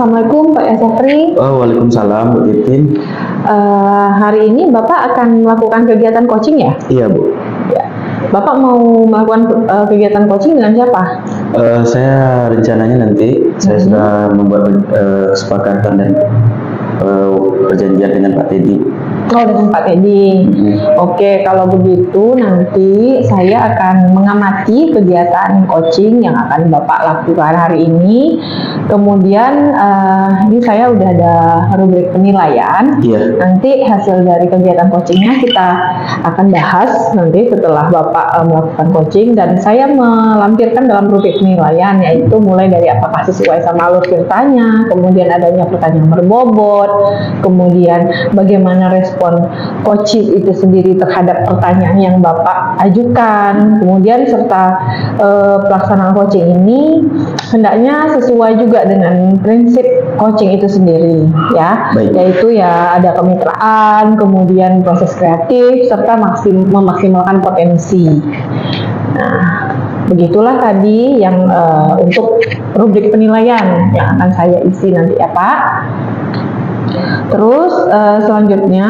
Assalamualaikum Pak Yasafri. Oh, waalaikumsalam Bu Titin. Hari ini Bapak akan melakukan kegiatan coaching ya? Iya Bu. Ya. Bapak mau melakukan kegiatan coaching dengan siapa? Saya rencananya nanti saya sudah membuat kesepakatan dan perjanjian dengan Pak Teddy. Oh, dengan Pak Teddy. Oke, kalau begitu nanti saya akan mengamati kegiatan coaching yang akan Bapak lakukan hari ini. Kemudian ini saya udah ada rubrik penilaian. Iya. Nanti hasil dari kegiatan coachingnya kita akan bahas nanti setelah Bapak melakukan coaching, dan saya melampirkan dalam rubrik penilaian, yaitu mulai dari apakah sesuai sama alur ceritanya, kemudian adanya pertanyaan berbobot, kemudian bagaimana respon coaching itu sendiri terhadap pertanyaan yang Bapak ajukan, kemudian serta pelaksanaan coaching ini hendaknya sesuai juga dengan prinsip coaching itu sendiri, ya. Baik. Yaitu ya ada kemitraan, kemudian proses kreatif, serta memaksimalkan potensi. Nah, begitulah tadi yang untuk rubrik penilaian yang akan saya isi nanti ya Pak. Terus selanjutnya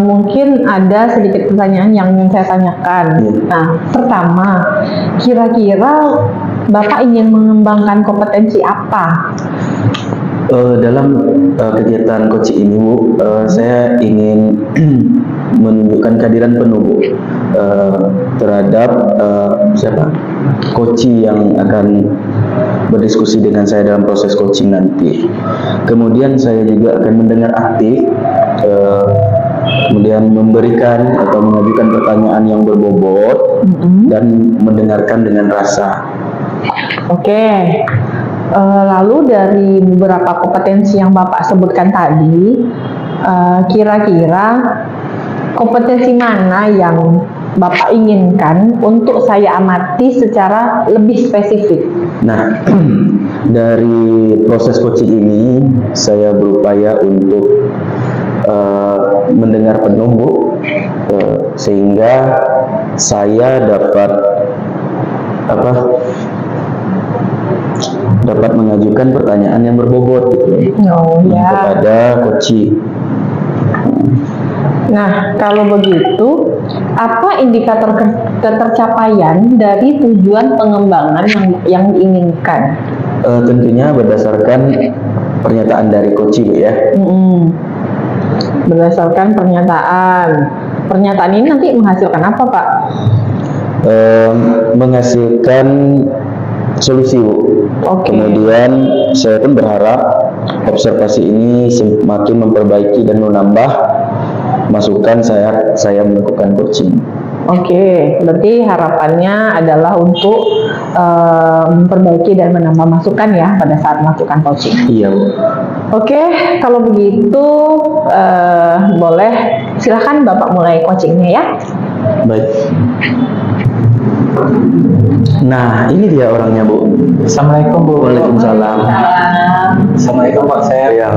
mungkin ada sedikit pertanyaan yang ingin saya tanyakan. Nah, pertama, kira-kira Bapak ingin mengembangkan kompetensi apa? Dalam kegiatan coaching ini Bu, saya ingin menunjukkan kehadiran penuh Bu, terhadap siapa coaching yang akan berdiskusi dengan saya dalam proses coaching nanti. Kemudian saya juga akan mendengar aktif, kemudian memberikan atau mengajukan pertanyaan yang berbobot dan mendengarkan dengan rasa. Oke. Lalu dari beberapa kompetensi yang Bapak sebutkan tadi, kira-kira kompetensi mana yang Bapak inginkan untuk saya amati secara lebih spesifik? Nah, dari proses coaching ini saya berupaya untuk mendengar penuh Bu, sehingga saya dapat mengajukan pertanyaan yang berbobot gitu kepada coaching. Nah, kalau begitu, apa indikator ketercapaian dari tujuan pengembangan yang diinginkan? Tentunya berdasarkan pernyataan dari coaching ya. Berdasarkan pernyataan. Pernyataan ini nanti menghasilkan apa Pak? Menghasilkan solusi Bu. Kemudian saya pun berharap observasi ini semakin memperbaiki dan menambah masukan saya melakukan coaching. Oke, berarti harapannya adalah untuk memperbaiki dan menambah masukan ya pada saat melakukan coaching. Iya Bu. Oke, kalau begitu boleh silakan Bapak mulai coachingnya ya. Baik. Nah, ini dia orangnya Bu. Assalamualaikum Bu. Waalaikumsalam. Assalamualaikum Pak. Saya ya,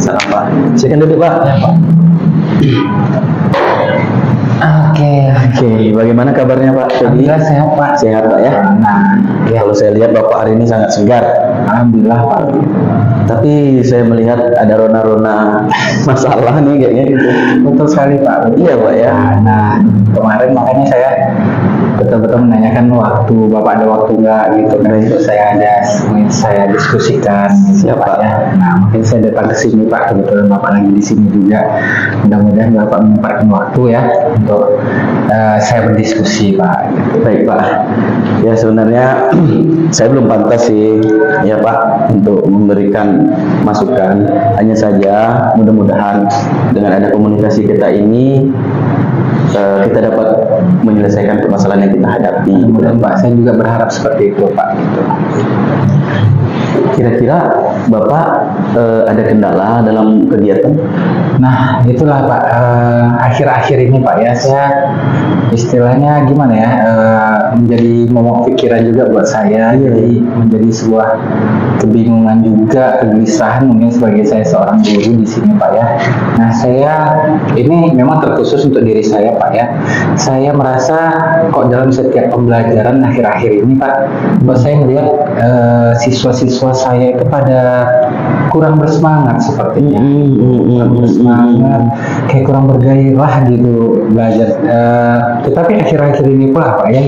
salam Pak. Silakan duduk Pak. Ya, Pak. Oke. Bagaimana kabarnya Pak? Alhamdulillah sehat Pak. Sehat Pak ya. Nah, ya. Kalau saya lihat Bapak hari ini sangat segar. Alhamdulillah Pak. Tapi saya melihat ada rona-rona masalah nih kayaknya gitu. Betul sekali Pak. Iya Pak ya. Nah, kemarin makanya saya betul-betul menanyakan waktu Bapak ada waktu nggak gitu kan, untuk saya diskusikan gitu, Siap, Pak ya. Nah, mungkin saya datang ke sini Pak, kebetulan Bapak lagi di sini juga. Mudah-mudahan Bapak menyempatkan waktu ya untuk saya berdiskusi Pak. Gitu. Baik Pak. Ya sebenarnya saya belum pantas sih ya Pak untuk memberikan masukan. Hanya saja mudah-mudahan dengan ada komunikasi kita ini kita dapat menyelesaikan permasalahan yang kita hadapi. Kemudian Pak, saya juga berharap seperti itu Pak. Kira-kira Bapak ada kendala dalam kegiatan? Nah, itulah Pak, akhir-akhir ini Pak ya, saya istilahnya gimana ya, menjadi momok pikiran juga buat saya, jadi menjadi sebuah kebingungan juga, kegelisahan mungkin sebagai saya seorang guru di sini Pak ya. Nah, saya ini memang terkhusus untuk diri saya Pak ya. Saya merasa kok dalam setiap pembelajaran akhir-akhir ini Pak, kok saya melihat siswa-siswa saya itu pada kurang bersemangat sepertinya, kurang bersemangat, kayak kurang bergairah gitu belajar. Tetapi akhir-akhir ini pula Pak ya,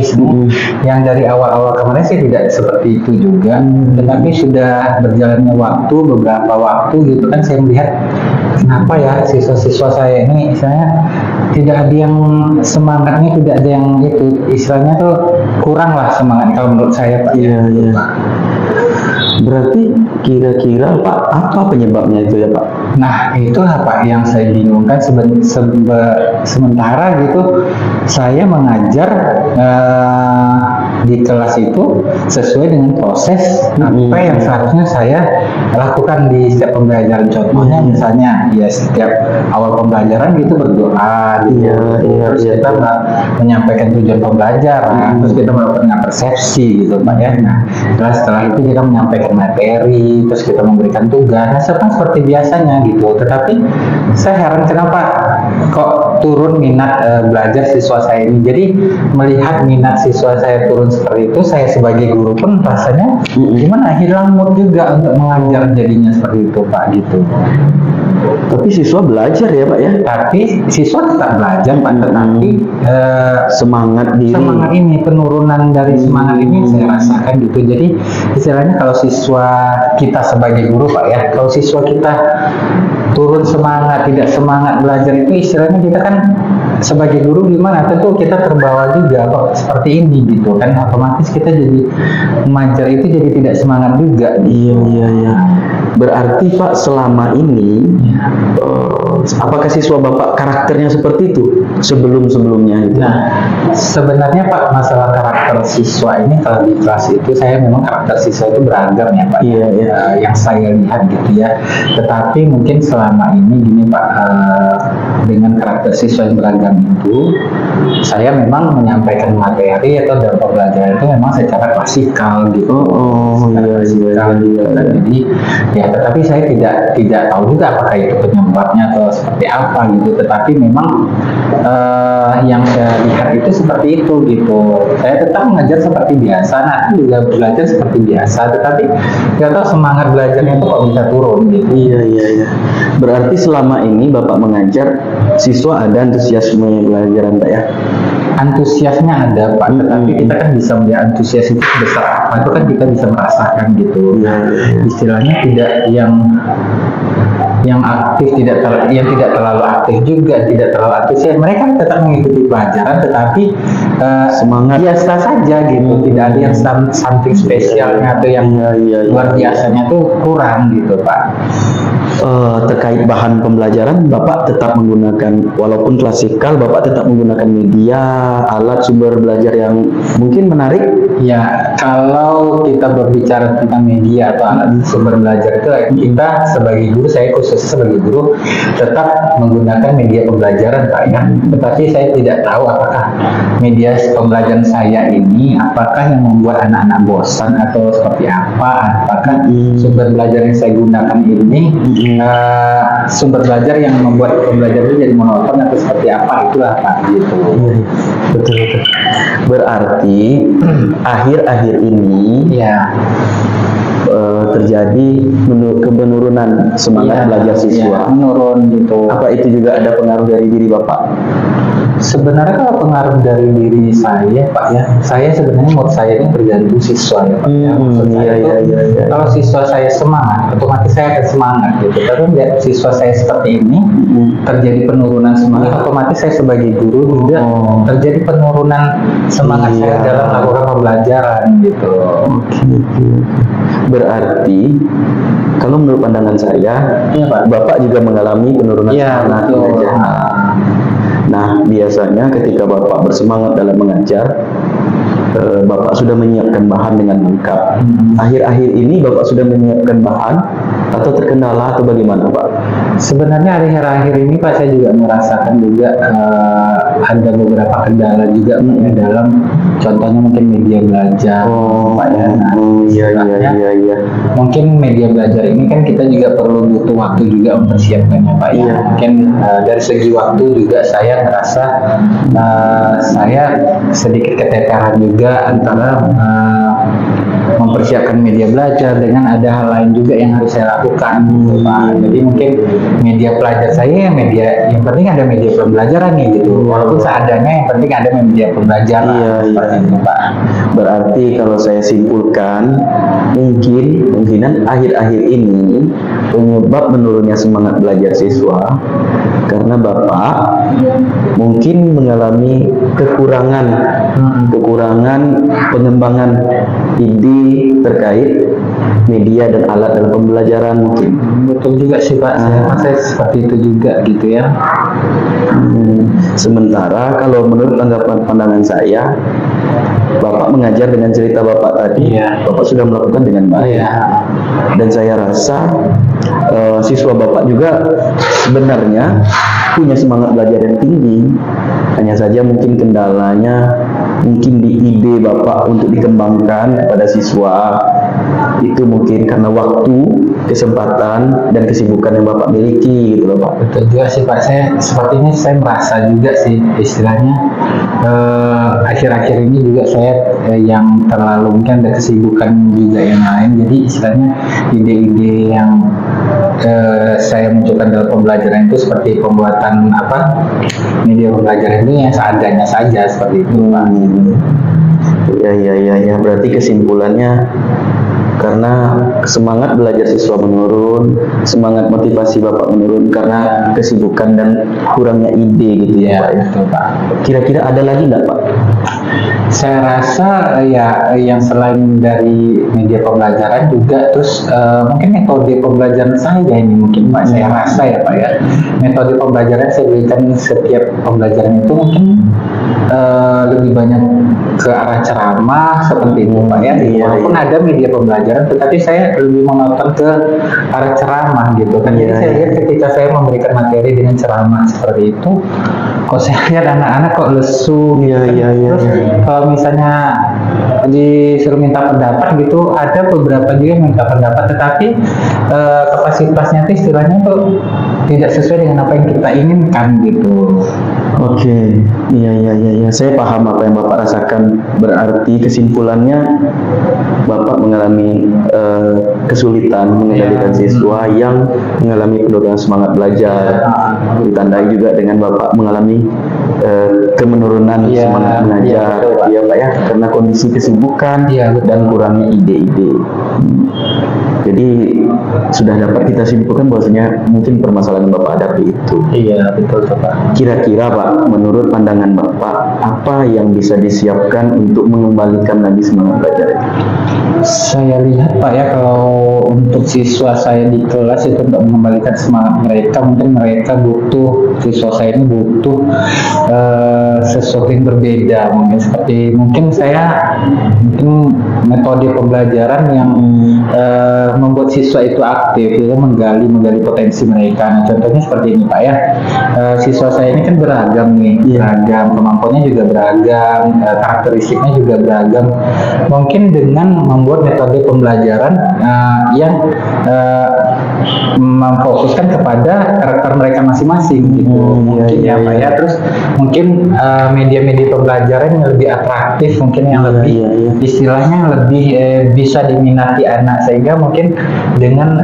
yang dari awal-awal kemarin sih tidak seperti itu juga, tetapi sudah berjalannya waktu, beberapa waktu gitu kan, saya melihat kenapa ya siswa-siswa saya ini istilahnya tidak ada yang semangatnya, tidak ada yang itu istilahnya tuh kurang lah semangat kalau menurut saya Pak. Iya, iya. Berarti kira-kira Pak, apa penyebabnya itu ya Pak? Nah itulah Pak yang saya bingungkan. Sementara gitu saya mengajar di kelas itu sesuai dengan proses apa yang seharusnya saya lakukan di setiap pembelajaran. Contohnya misalnya ya setiap awal pembelajaran gitu berdoa gitu, terus kita menyampaikan tujuan pembelajaran, terus kita melakukan persepsi gitu Pak ya. Nah setelah itu kita menyampaikan materi, terus kita memberikan tugas, nah seperti biasanya gitu. Tetapi saya heran kenapa kok turun minat belajar siswa saya ini. Jadi melihat minat siswa saya turun seperti itu, saya sebagai guru pun rasanya gimana, hilang mood juga untuk mengajar jadinya seperti itu Pak gitu. Tapi siswa belajar ya Pak ya? Tapi siswa tetap belajar Pak, tetapi semangat ini, penurunan dari semangat ini saya rasakan gitu. Jadi istilahnya kalau siswa kita sebagai guru Pak ya, kalau siswa kita turun semangat, tidak semangat belajar itu istilahnya kita kan sebagai guru gimana, tentu kita terbawa juga kok seperti ini gitu kan, otomatis kita jadi mengajar itu jadi tidak semangat juga. Iya. Berarti Pak selama ini apakah siswa Bapak karakternya seperti itu sebelumnya itu? Nah sebenarnya Pak, masalah karakter siswa ini kalau di kelas itu saya memang karakter siswa itu beragam ya Pak. Iya. Yang saya lihat gitu ya. Tetapi mungkin selama ini gini Pak, dengan karakter siswa yang beragam itu, saya memang menyampaikan materi atau dalam pembelajaran itu memang secara klasikal gitu. Iya. Jadi ya, tetapi saya tidak tahu juga apakah itu penyebabnya atau seperti apa gitu. Tetapi memang yang saya lihat itu seperti itu gitu. Saya tetap mengajar seperti biasa, nanti juga belajar seperti biasa, tetapi nggak tahu semangat belajarnya itu kok bisa turun gitu. Iya. Berarti selama ini Bapak mengajar, siswa ada antusiasme pelajaran Pak ya? Antusiasnya ada Pak, tetapi kita kan bisa melihat antusias itu besar apa, itu kan kita bisa merasakan gitu. Istilahnya tidak yang aktif, yang tidak terlalu aktif juga, tidak terlalu antusias. Mereka tetap mengikuti pelajaran, tetapi semangat biasa saja gitu. Tidak ada yang something spesialnya atau yang luar biasanya tuh kurang gitu Pak. Terkait bahan pembelajaran, Bapak tetap menggunakan, walaupun klasikal, Bapak tetap menggunakan media, alat sumber belajar yang mungkin menarik. Ya, kalau kita berbicara tentang media atau alat sumber belajar itu, kita sebagai guru, saya khususnya sebagai guru, tetap menggunakan media pembelajaran Pak ya. Tetapi saya tidak tahu apakah media pembelajaran saya ini, apakah yang membuat anak-anak bosan atau seperti apa, apakah sumber belajar yang saya gunakan ini sumber belajar yang membuat pembelajaran itu jadi monoton atau seperti apa, itulah Pak gitu. Betul. Berarti akhir-akhir ini terjadi penurunan semangat belajar siswa. Menurun gitu. Apa itu juga ada pengaruh dari diri Bapak? Sebenarnya kalau pengaruh dari diri saya Pak ya, saya sebenarnya menurut saya ini tergantung siswa ya Pak ya. Maksud saya itu, kalau siswa saya semangat, otomatis saya akan semangat gitu. Tapi lihat siswa saya seperti ini, terjadi penurunan semangat, otomatis saya sebagai guru juga terjadi penurunan semangat saya dalam melakukan pembelajaran gitu. Berarti kalau menurut pandangan saya, Bapak juga mengalami penurunan semangat belajar. Nah, biasanya ketika Bapak bersemangat dalam mengajar, Bapak sudah menyiapkan bahan dengan lengkap. Akhir-akhir ini Bapak sudah menyiapkan bahan atau terkendala atau bagaimana Pak? Sebenarnya akhir-akhir ini Pak, saya juga merasakan juga ada beberapa kendala juga dalam, contohnya mungkin media belajar Pak ya. Iya. Mungkin media belajar ini kan kita juga perlu butuh waktu juga mempersiapkannya Pak ya. Mungkin dari segi waktu juga saya merasa saya sedikit keteteran juga antara mempersiapkan media belajar dengan ada hal lain juga yang harus saya lakukan gitu, Pak. Jadi mungkin media belajar saya media yang penting ada media pembelajaran nih gitu. Walaupun seadanya yang penting ada media pembelajaran. Iya, Seperti iya. itu, Pak. Berarti kalau saya simpulkan, kemungkinan akhir-akhir ini penyebab menurunnya semangat belajar siswa karena Bapak mungkin mengalami kekurangan pengembangan ide terkait media dan alat dalam pembelajaran mungkin. Betul juga sih, Pak. Saya seperti itu juga gitu ya. Sementara kalau menurut pandangan saya, Bapak mengajar dengan cerita Bapak tadi, Iya. Bapak sudah melakukan dengan baik. Iya. Dan saya rasa siswa Bapak juga sebenarnya punya semangat belajar yang tinggi. Hanya saja mungkin kendalanya mungkin di ide Bapak untuk dikembangkan kepada siswa itu mungkin karena waktu, kesempatan, dan kesibukan yang Bapak miliki gitu loh Pak. Betul juga sih, Pak. Sepertinya saya merasa juga sih istilahnya akhir-akhir ini juga saya yang terlalu mungkin ada kesibukan juga yang lain. Jadi istilahnya ide-ide yang saya munculkan dalam pembelajaran itu seperti pembuatan media pembelajaran itu yang seadanya saja seperti itu, Pak. Ya. Berarti kesimpulannya karena semangat belajar siswa menurun, semangat motivasi Bapak menurun karena kesibukan dan kurangnya ide gitu ya, Pak. Betul, Pak. Kira-kira ada lagi nggak Pak? Saya rasa ya yang selain dari media pembelajaran juga terus mungkin metode pembelajaran saya ini mungkin Pak, saya rasa ya Pak ya, metode pembelajaran saya berikan setiap pembelajaran itu mungkin lebih banyak ke arah ceramah seperti itu Pak ya. Walaupun ada media pembelajaran tetapi saya lebih monoton ke arah ceramah gitu kan. Jadi saya lihat ketika saya memberikan materi dengan ceramah seperti itu, kok saya lihat anak-anak kok lesu. Terus kalau misalnya disuruh minta pendapat gitu, ada beberapa juga yang minta pendapat tetapi kapasitasnya itu istilahnya tuh tidak sesuai dengan apa yang kita inginkan gitu. Oke, iya. Saya paham apa yang Bapak rasakan. Berarti kesimpulannya Bapak mengalami kesulitan mengendalikan siswa yang mengalami penurunan semangat belajar. Ditandai juga dengan Bapak mengalami kemenurunan semangat mengajar, ya Pak ya, karena kondisi kesibukan dan kurangnya ide-ide. Jadi sudah dapat kita simpulkan bahwasanya mungkin permasalahan Bapak hadapi itu. Iya, betul Pak. Kira-kira Pak, menurut pandangan Bapak, apa yang bisa disiapkan untuk mengembalikan lagi semangat belajar? Saya lihat Pak ya, kalau untuk siswa saya di kelas itu untuk mengembalikan semangat mereka, mungkin mereka butuh, siswa saya ini butuh sesuatu yang berbeda. Mungkin saya metode pembelajaran yang membuat siswa itu aktif, ya, menggali potensi mereka. Nah, contohnya seperti ini Pak ya, siswa saya ini kan beragam nih, beragam, kemampuannya juga beragam, karakteristiknya juga beragam. Mungkin dengan membuat metode pembelajaran yang memfokuskan kepada karakter mereka masing-masing gitu, mungkin ya Pak ya. Terus mungkin media-media pembelajaran yang lebih atraktif, mungkin yang lebih istilahnya lebih bisa diminati anak, sehingga mungkin dengan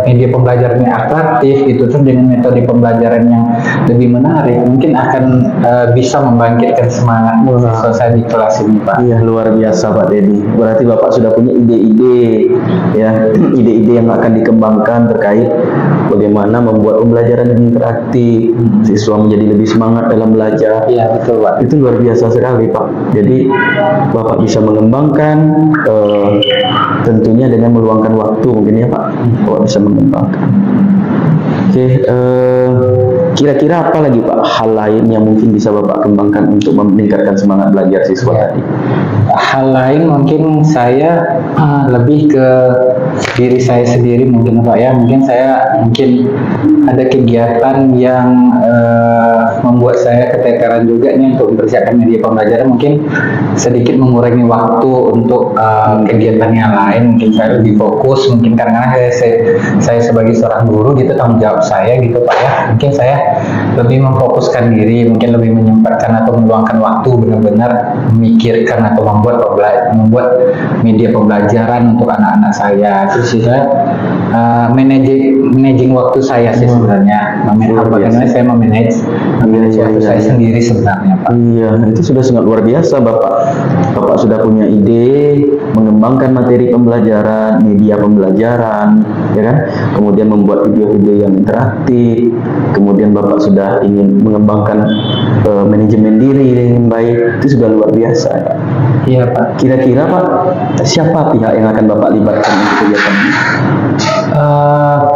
media pembelajaran yang atraktif gitu, terus dengan metode pembelajaran yang lebih menarik, mungkin akan bisa membangkitkan semangat siswa saya di kelas ini Pak. Iya, luar biasa Pak Dedi. Berarti Bapak sudah punya ide-ide ya, ide-ide yang akan dikembangkan terkait bagaimana membuat pembelajaran interaktif, siswa menjadi lebih semangat dalam belajar. Iya, betul Pak. Itu luar biasa sekali Pak. Jadi Bapak bisa mengembangkan tentunya dengan meluangkan waktu mungkin ya Pak. Bapak bisa mengembangkan. Oke, kira-kira apa lagi Pak hal lain yang mungkin bisa Bapak kembangkan untuk meningkatkan semangat belajar siswa tadi? Hal lain mungkin saya lebih ke diri saya sendiri mungkin Pak ya. Mungkin saya ada kegiatan yang membuat saya ketika pembelajaran juga nih untuk mempersiapkan media pembelajaran, mungkin sedikit mengurangi waktu untuk kegiatan yang lain. Mungkin saya lebih fokus, mungkin karena saya sebagai seorang guru gitu, tanggung jawab saya gitu Pak ya. Mungkin saya lebih memfokuskan diri, mungkin lebih menyempatkan atau meluangkan waktu benar-benar memikirkan atau membuat media pembelajaran untuk anak-anak saya. Terus saya managing waktu saya sih sebenarnya. Bagaimana saya memanage waktu saya sendiri sebenarnya Pak. Iya, itu sudah sangat luar biasa Bapak. Bapak sudah punya ide mengembangkan materi pembelajaran, media pembelajaran, ya kan? Kemudian membuat video-video yang interaktif. Kemudian Bapak sudah ingin mengembangkan manajemen diri dengan baik. Itu sudah luar biasa. Ya? Iya Pak. Kira-kira Pak, siapa pihak yang akan Bapak libatkan untuk kegiatan ini?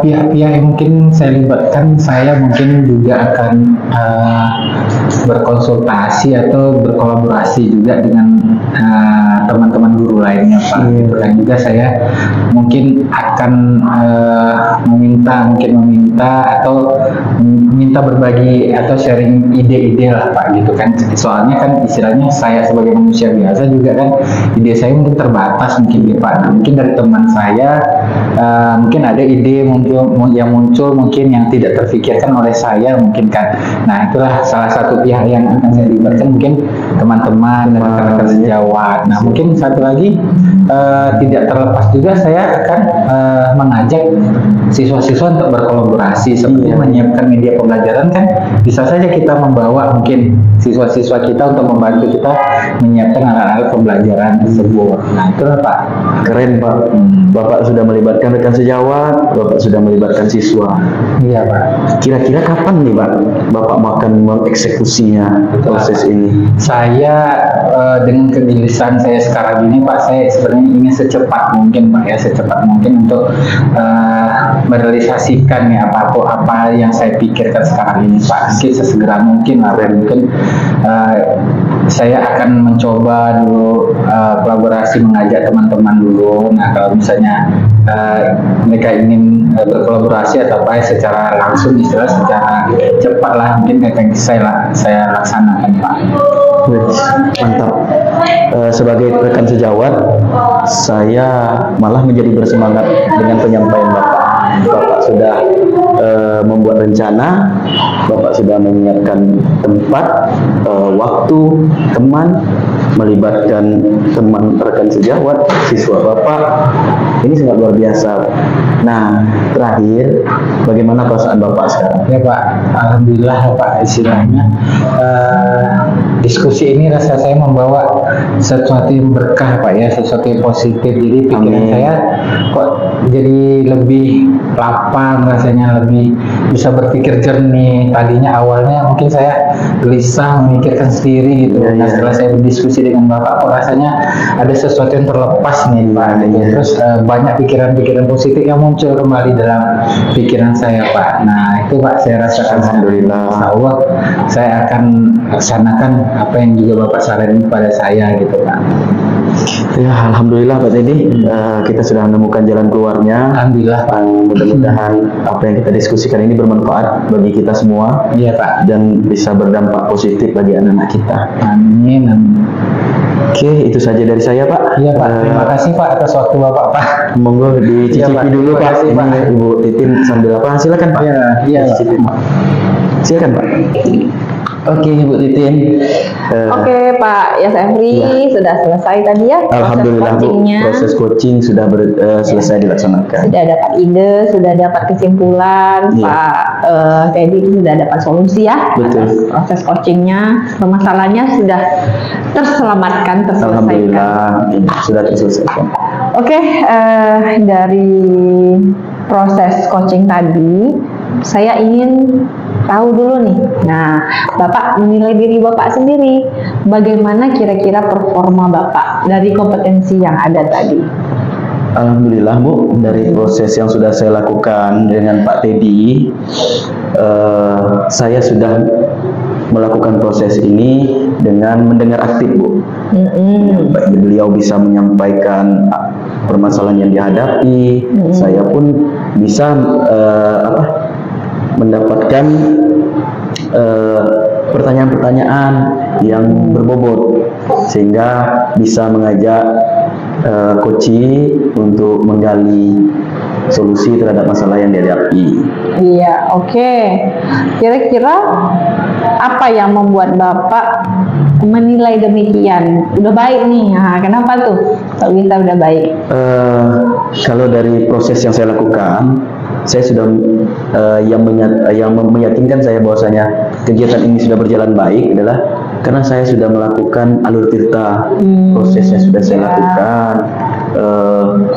Pihak-pihak yang mungkin saya libatkan, saya mungkin juga akan berkonsultasi atau berkolaborasi juga dengan teman-teman guru lainnya Pak. Dan juga saya mungkin akan meminta atau minta berbagi atau sharing ide-ide lah Pak gitu kan. Soalnya kan istilahnya saya sebagai manusia biasa juga kan, ide saya mungkin terbatas mungkin ya Pak. Nah, mungkin dari teman saya mungkin ada ide yang muncul mungkin yang tidak terfikirkan oleh saya mungkin kan. Nah, itulah salah satu pihak yang akan saya libatkan, mungkin teman-teman dan rekan-rekan sejawat. Nah, mungkin satu lagi tidak terlepas juga saya akan mengajak siswa-siswa untuk berkolaborasi seperti menyiapkan media pembelajaran kan, bisa saja kita membawa mungkin siswa-siswa kita untuk membantu kita menyiapkan alat-alat pembelajaran tersebut. Nah, itulah Pak. Keren Pak. Bapak sudah melibatkan rekan sejawat, Bapak sudah melibatkan siswa. Iya Pak. Kira-kira kapan nih Pak Bapak akan mengeksekusinya proses ini? Saya dengan kegelisahan saya sekarang ini Pak, saya sebenarnya ingin secepat mungkin Pak ya, secepat mungkin untuk merealisasikan ya apa yang saya pikirkan sekarang ini Pak. Mungkin sesegera mungkin lah, mungkin saya akan mencoba dulu kolaborasi, mengajak teman-teman dulu. Nah, kalau misalnya mereka ingin berkolaborasi atau apa secara langsung, istilah secara cepat lah, mungkin akan saya laksanakan Pak. Mantap. Sebagai rekan sejawat, saya malah menjadi bersemangat dengan penyampaian Bapak. Bapak sudah membuat rencana, Bapak sudah menyiapkan tempat, waktu, teman, melibatkan teman rekan sejawat, siswa Bapak. Ini sangat luar biasa. Nah, terakhir, bagaimana perasaan Bapak sekarang? Ya Pak, alhamdulillah Pak, istilahnya diskusi ini rasa saya membawa sesuatu yang berkah Pak ya, sesuatu yang positif. Jadi pikiran saya kok jadi lebih lapang, rasanya lebih bisa berpikir jernih. Tadinya awalnya mungkin saya gelisah memikirkan sendiri gitu. Nah, setelah saya berdiskusi dengan Bapak, kok rasanya ada sesuatu yang terlepas nih Pak. Terus banyak pikiran-pikiran positif yang muncul kembali dalam pikiran saya Pak. Nah, itu Pak saya rasakan. Alhamdulillah. Insya Allah saya akan laksanakan apa yang juga Bapak saranin kepada saya gitu Pak. Ya, alhamdulillah Pak Teddy, kita sudah menemukan jalan keluarnya. Alhamdulillah Pak. Mudah-mudahan apa yang kita diskusikan ini bermanfaat bagi kita semua. Iya Pak. Dan bisa berdampak positif bagi anak-anak kita. Amin. Oke, itu saja dari saya Pak. Iya Pak. Terima kasih Pak atas waktu Bapak Pak. Monggo dicicipi Pak. dulu Terima Pak. kasih, Ini Pak. Ibu Titin sambil apa? Silakan Pak. Iya. Dicicipi, Pak. Silakan Pak. Oke Ibu Titin. Oke Pak Yasefri, sudah selesai tadi ya Alhamdulillah Bu, coachingnya. proses coaching sudah selesai dilaksanakan. Sudah dapat ide, sudah dapat kesimpulan, Iya. Pak Teddy sudah dapat solusi ya. Betul. Atas proses coachingnya, permasalahannya sudah terselesaikan. Alhamdulillah sudah terselesaikan. Oke, dari proses coaching tadi, saya ingin tahu dulu nih. Nah, Bapak menilai diri Bapak sendiri, bagaimana kira-kira performa Bapak dari kompetensi yang ada tadi? Alhamdulillah Bu, dari proses yang sudah saya lakukan dengan Pak Teddy, saya sudah melakukan proses ini dengan mendengar aktif Bu. Beliau bisa menyampaikan permasalahan yang dihadapi, saya pun bisa mendapatkan pertanyaan-pertanyaan yang berbobot sehingga bisa mengajak coaching untuk menggali solusi terhadap masalah yang dihadapi. Iya, oke. Kira-kira apa yang membuat Bapak menilai demikian? Udah baik nih. Nah, kenapa tuh? Kalau bisa udah baik. Kalau dari proses yang saya lakukan, saya sudah yang meyakinkan saya bahwasanya kegiatan ini sudah berjalan baik adalah karena saya sudah melakukan alur tirta. Prosesnya sudah saya lakukan,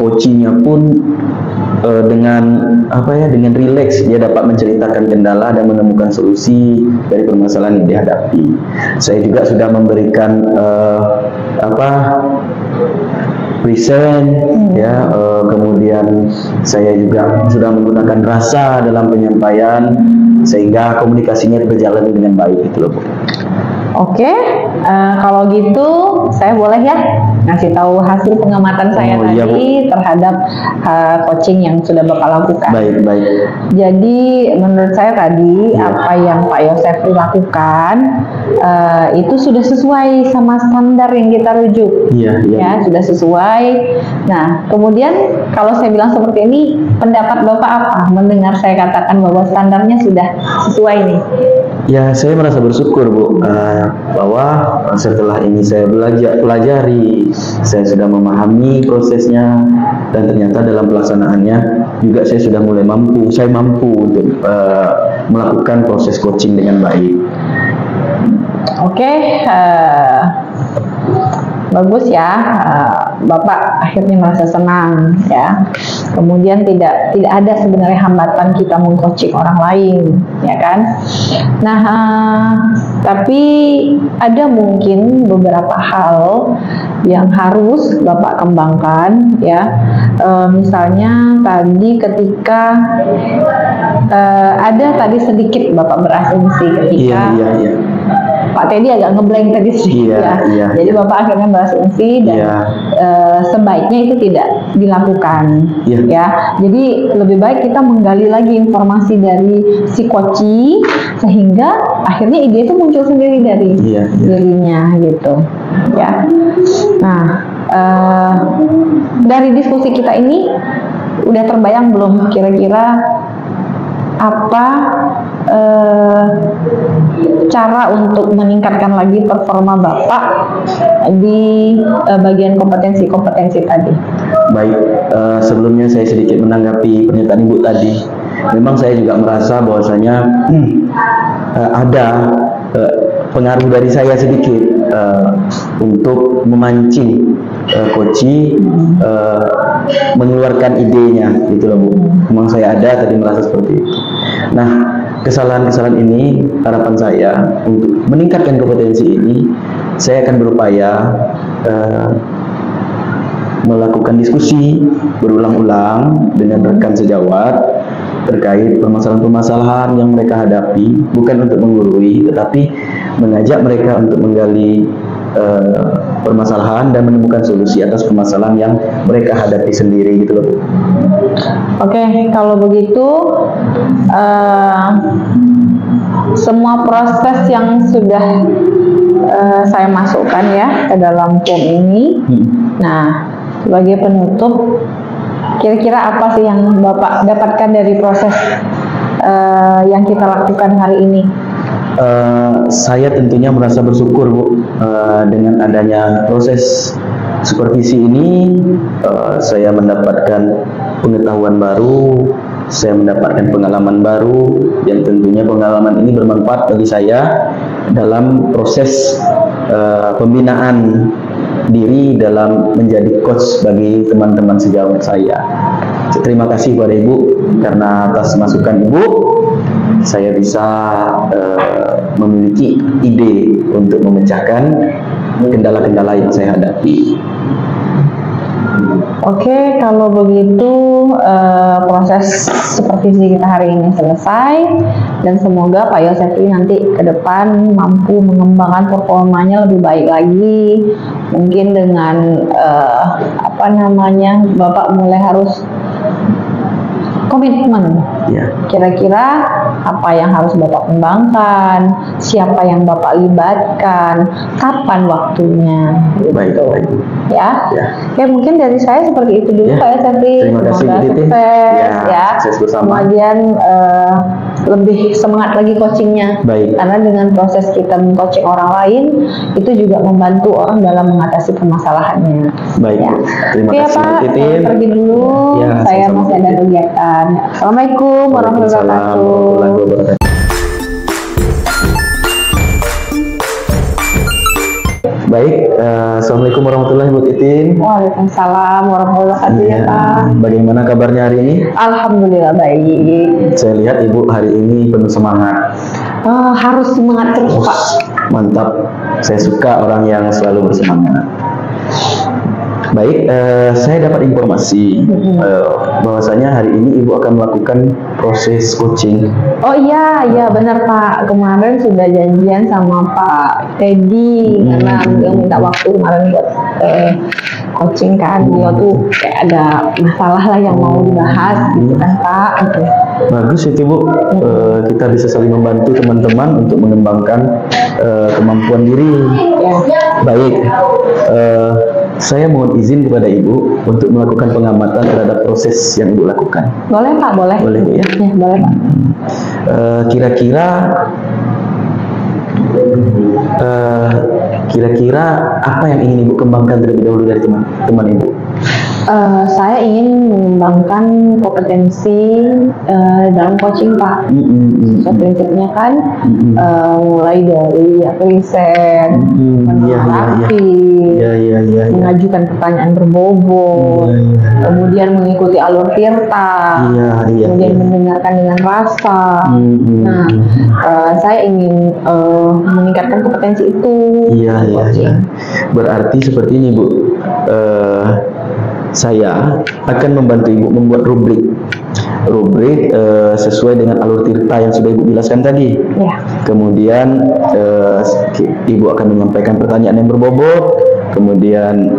coachingnya pun dengan dengan rileks dia dapat menceritakan kendala dan menemukan solusi dari permasalahan yang dihadapi. Saya juga sudah memberikan present ya, kemudian saya juga sudah menggunakan rasa dalam penyampaian sehingga komunikasinya berjalan dengan baik gitu loh, Bu. Oke, kalau gitu saya boleh ya ngasih tahu hasil pengamatan saya Iya, tadi terhadap coaching yang sudah Bapak lakukan. Baik. Jadi menurut saya tadi apa yang Pak Yosef lakukan itu sudah sesuai sama standar yang kita rujuk. Iya. Ya, sudah sesuai. Nah, kemudian kalau saya bilang seperti ini, pendapat Bapak apa? Mendengar saya katakan bahwa standarnya sudah sesuai nih. Ya, saya merasa bersyukur, Bu, bahwa setelah ini saya pelajari, saya sudah memahami prosesnya, dan ternyata dalam pelaksanaannya juga saya sudah mulai mampu untuk melakukan proses coaching dengan baik. Oke, bagus ya, Bapak akhirnya merasa senang ya. Kemudian tidak ada sebenarnya hambatan kita mengcoaching orang lain, ya kan? Nah, tapi ada mungkin beberapa hal yang harus Bapak kembangkan ya. Misalnya tadi ketika ada tadi sedikit Bapak berasumsi ketika Iya. Pak Teddy agak ngeblank tadi sedikit Iya. Jadi Bapak akhirnya berasumsi dan sebaiknya itu tidak dilakukan ya. Jadi lebih baik kita menggali lagi informasi dari si coaching sehingga akhirnya ide itu muncul sendiri dari dirinya gitu ya. Nah, dari diskusi kita ini udah terbayang belum kira-kira apa cara untuk meningkatkan lagi performa Bapak di bagian kompetensi tadi? Baik, sebelumnya saya sedikit menanggapi pernyataan Ibu tadi. Memang saya juga merasa bahwasanya ada pengaruh dari saya sedikit untuk memancing coaching mengeluarkan idenya gitu loh, Bu. Memang saya ada tadi merasa seperti itu. Nah, kesalahan-kesalahan ini harapan saya untuk meningkatkan kompetensi ini, saya akan berupaya melakukan diskusi berulang-ulang dengan rekan sejawat terkait permasalahan-permasalahan yang mereka hadapi, bukan untuk menggurui, tetapi mengajak mereka untuk menggali permasalahan dan menemukan solusi atas permasalahan yang mereka hadapi sendiri gitu loh. Oke, kalau begitu semua proses yang sudah saya masukkan ya ke dalam form ini. Nah, sebagai penutup, kira-kira apa sih yang Bapak dapatkan dari proses yang kita lakukan hari ini? Saya tentunya merasa bersyukur, Bu, dengan adanya proses supervisi ini. Saya mendapatkan pengetahuan baru, saya mendapatkan pengalaman baru, yang tentunya pengalaman ini bermanfaat bagi saya dalam proses pembinaan diri dalam menjadi coach bagi teman-teman sejawat saya. Terima kasih kepada Ibu karena atas masukan Ibu saya bisa memiliki ide untuk memecahkan kendala-kendala yang saya hadapi. Oke, kalau begitu proses supervisi kita hari ini selesai dan semoga Pak Yosef ini nanti ke depan mampu mengembangkan performanya lebih baik lagi. Mungkin dengan Bapak mulai harus komitmen. Ya. Kira-kira apa yang harus Bapak kembangkan, siapa yang Bapak libatkan, kapan waktunya, Baik, gitu. baik. Ya. Ya. Ya mungkin dari saya seperti itu dulu Ya. Pak ya, Sepri. Terima kasih, Semoga Bu Titin. sukses Ya, sukses bersama. Kemudian lebih semangat lagi coachingnya. Baik. Karena dengan proses kita mengcoaching orang lain itu juga membantu orang dalam mengatasi permasalahannya. Baik, Ya. Bu. Terima Oke, kasih, Pak. Bu Titin. Saya pergi dulu. Ya, Saya sama-sama, masih Bu ada Titin. kegiatan. Assalamualaikum warahmatullahi Waalaikumsalam warahmatullahi wabarakatuh. wabarakatuh. Baik, Assalamualaikum warahmatullahi wabarakatuh. Waalaikumsalam warahmatullahi wabarakatuh ya, Pak. Bagaimana kabarnya hari ini? Alhamdulillah baik. Saya lihat Ibu hari ini penuh semangat. Harus semangat terus, Pak. Mantap, saya suka orang yang selalu bersemangat. Baik, saya dapat informasi bahwasanya hari ini Ibu akan melakukan proses coaching. Oh iya benar Pak. Kemarin sudah janjian sama Pak Teddy karena beliau minta waktu kemarin buat coaching kan. Beliau tuh kayak ada masalah lah yang mau dibahas gitu kan Pak. Gitu. Bagus itu Bu, kita bisa saling membantu teman-teman untuk mengembangkan kemampuan diri. Ya. Baik, saya mohon izin kepada Ibu untuk melakukan pengamatan terhadap proses yang Ibu lakukan. Boleh Pak, boleh. Boleh, Bu, ya? Ya, boleh Pak. Kira-kira apa yang ingin Ibu kembangkan terlebih dahulu dari teman Ibu? Saya ingin mengembangkan kompetensi dalam coaching Pak. So, prinsipnya kan mulai dari riset, menerapi, mengajukan pertanyaan berbobot, kemudian mengikuti alur Tirta, kemudian mendengarkan dengan rasa. Nah, saya ingin meningkatkan kompetensi itu. Iya. Berarti seperti ini Bu. Saya akan membantu Ibu membuat rubrik sesuai dengan alur Tirta yang sudah Ibu jelaskan tadi. Ya. Kemudian Ibu akan menyampaikan pertanyaan yang berbobot, kemudian